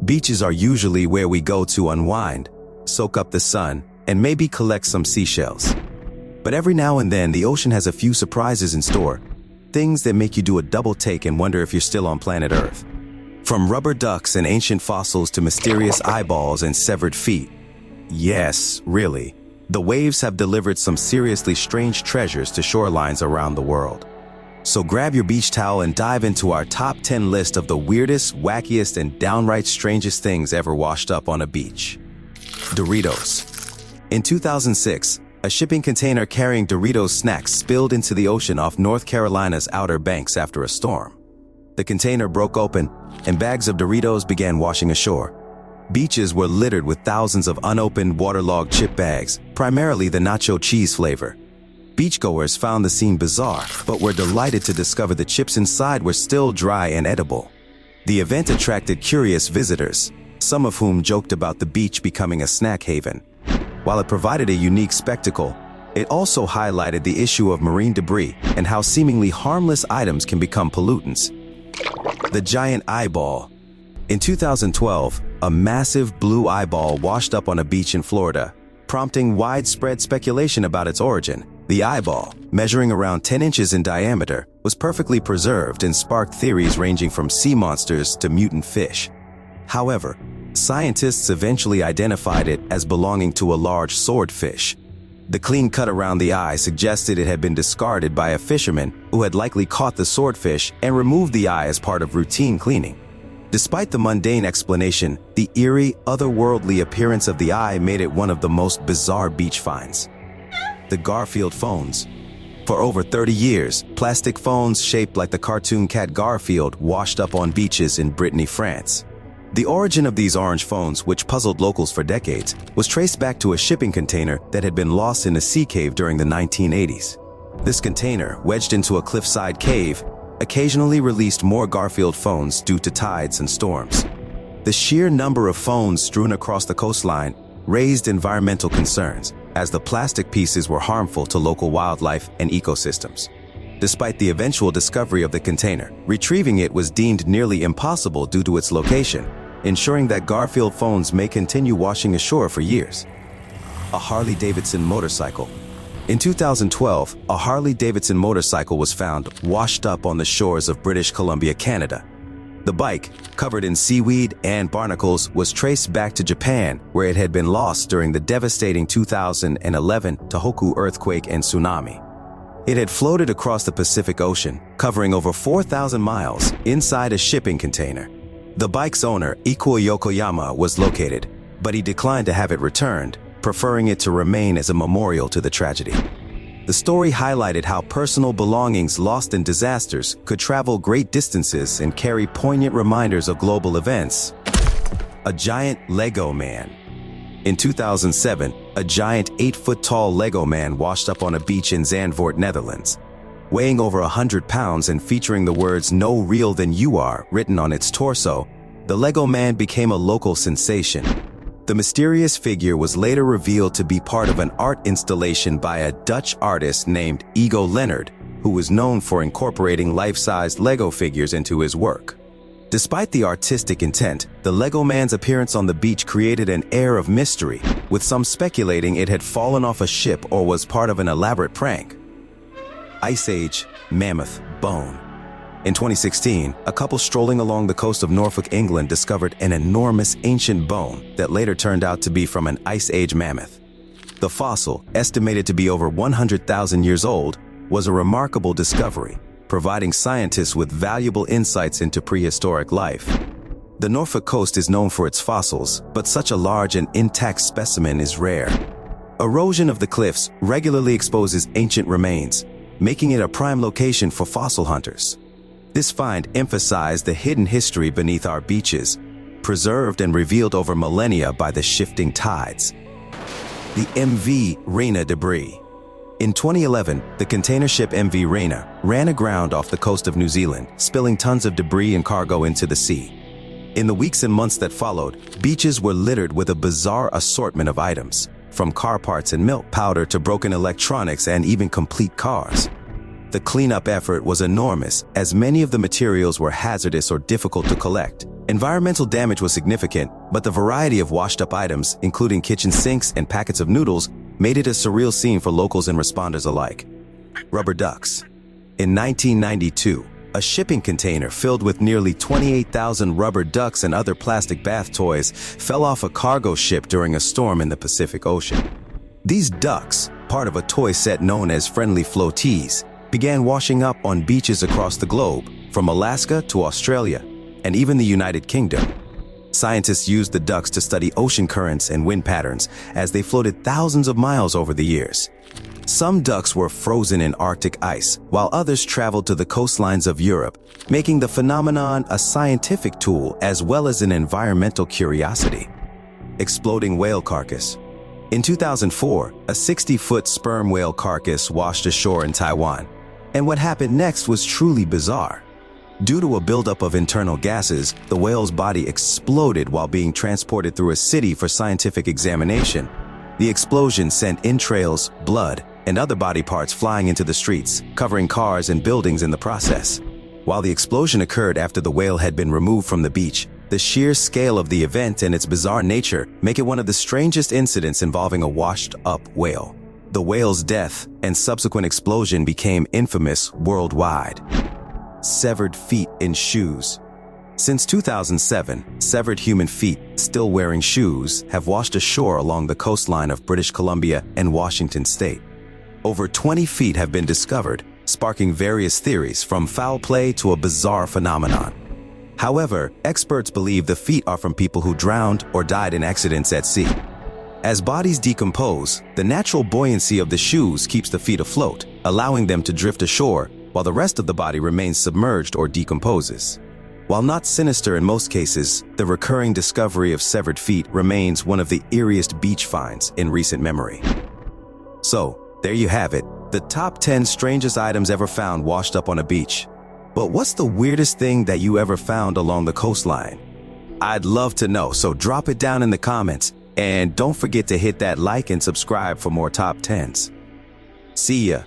Beaches are usually where we go to unwind, soak up the sun, and maybe collect some seashells. But every now and then, the ocean has a few surprises in store, things that make you do a double take and wonder if you're still on planet Earth. From rubber ducks and ancient fossils to mysterious eyeballs and severed feet. Yes, really. The waves have delivered some seriously strange treasures to shorelines around the world. So grab your beach towel and dive into our top 10 list of the weirdest, wackiest, and downright strangest things ever washed up on a beach. Doritos. In 2006, a shipping container carrying Doritos snacks spilled into the ocean off North Carolina's Outer Banks after a storm. The container broke open, and bags of Doritos began washing ashore. Beaches were littered with thousands of unopened, waterlogged chip bags, primarily the nacho cheese flavor. Beachgoers found the scene bizarre, but were delighted to discover the chips inside were still dry and edible. The event attracted curious visitors, some of whom joked about the beach becoming a snack haven. While it provided a unique spectacle, it also highlighted the issue of marine debris and how seemingly harmless items can become pollutants. The giant eyeball. In 2012, a massive blue eyeball washed up on a beach in Florida, prompting widespread speculation about its origin. The eyeball, measuring around 10 inches in diameter, was perfectly preserved and sparked theories ranging from sea monsters to mutant fish. However, scientists eventually identified it as belonging to a large swordfish. The clean cut around the eye suggested it had been discarded by a fisherman who had likely caught the swordfish and removed the eye as part of routine cleaning. Despite the mundane explanation, the eerie, otherworldly appearance of the eye made it one of the most bizarre beach finds. The Garfield phones. For over 30 years, plastic phones shaped like the cartoon cat Garfield washed up on beaches in Brittany, France. The origin of these orange phones, which puzzled locals for decades, was traced back to a shipping container that had been lost in a sea cave during the 1980s. This container, wedged into a cliffside cave, occasionally released more Garfield phones due to tides and storms. The sheer number of phones strewn across the coastline raised environmental concerns, as the plastic pieces were harmful to local wildlife and ecosystems. Despite the eventual discovery of the container, retrieving it was deemed nearly impossible due to its location, ensuring that Garfield phones may continue washing ashore for years. A Harley-Davidson motorcycle. In 2012, a Harley-Davidson motorcycle was found washed up on the shores of British Columbia, Canada. The bike, covered in seaweed and barnacles, was traced back to Japan, where it had been lost during the devastating 2011 Tohoku earthquake and tsunami. It had floated across the Pacific Ocean, covering over 4,000 miles, inside a shipping container. The bike's owner, Ikuo Yokoyama, was located, but he declined to have it returned, preferring it to remain as a memorial to the tragedy. The story highlighted how personal belongings lost in disasters could travel great distances and carry poignant reminders of global events. A giant Lego man. In 2007, a giant 8-foot-tall Lego man washed up on a beach in Zandvoort, Netherlands. Weighing over 100 pounds and featuring the words "No real than you are" written on its torso, the Lego man became a local sensation. The mysterious figure was later revealed to be part of an art installation by a Dutch artist named Ego Leonard, who was known for incorporating life-sized Lego figures into his work. Despite the artistic intent, the Lego man's appearance on the beach created an air of mystery, with some speculating it had fallen off a ship or was part of an elaborate prank. Age Mammoth Bone. In 2016, a couple strolling along the coast of Norfolk, England, discovered an enormous ancient bone that later turned out to be from an Ice Age mammoth. The fossil, estimated to be over 100,000 years old, was a remarkable discovery, providing scientists with valuable insights into prehistoric life. The Norfolk coast is known for its fossils, but such a large and intact specimen is rare. Erosion of the cliffs regularly exposes ancient remains, making it a prime location for fossil hunters. This find emphasized the hidden history beneath our beaches, preserved and revealed over millennia by the shifting tides. The MV Rena Debris. In 2011, the container ship MV Rena ran aground off the coast of New Zealand, spilling tons of debris and cargo into the sea. In the weeks and months that followed, beaches were littered with a bizarre assortment of items, from car parts and milk powder to broken electronics and even complete cars. The cleanup effort was enormous, as many of the materials were hazardous or difficult to collect, Environmental damage was significant, but the variety of washed-up items, including kitchen sinks and packets of noodles, made it a surreal scene for locals and responders alike. Rubber ducks. In 1992, a shipping container filled with nearly 28,000 rubber ducks and other plastic bath toys fell off a cargo ship during a storm in the Pacific Ocean. These ducks, part of a toy set known as friendly floaties, began washing up on beaches across the globe, from Alaska to Australia, and even the United Kingdom. Scientists used the ducks to study ocean currents and wind patterns as they floated thousands of miles over the years. Some ducks were frozen in Arctic ice, while others traveled to the coastlines of Europe, making the phenomenon a scientific tool as well as an environmental curiosity. Exploding whale carcass. In 2004, a 60-foot sperm whale carcass washed ashore in Taiwan, and what happened next was truly bizarre. Due to a buildup of internal gases, the whale's body exploded while being transported through a city for scientific examination. The explosion sent entrails, blood, and other body parts flying into the streets, covering cars and buildings in the process. While the explosion occurred after the whale had been removed from the beach, the sheer scale of the event and its bizarre nature make it one of the strangest incidents involving a washed-up whale. The whale's death and subsequent explosion became infamous worldwide. Severed feet in shoes. Since 2007, severed human feet, still wearing shoes, have washed ashore along the coastline of British Columbia and Washington state. Over 20 feet have been discovered, sparking various theories from foul play to a bizarre phenomenon. However, experts believe the feet are from people who drowned or died in accidents at sea. As bodies decompose, the natural buoyancy of the shoes keeps the feet afloat, allowing them to drift ashore while the rest of the body remains submerged or decomposes. While not sinister in most cases, the recurring discovery of severed feet remains one of the eeriest beach finds in recent memory. So, there you have it, the top 10 strangest items ever found washed up on a beach. But what's the weirdest thing that you ever found along the coastline? I'd love to know, so drop it down in the comments. And don't forget to hit that like and subscribe for more top 10s. See ya.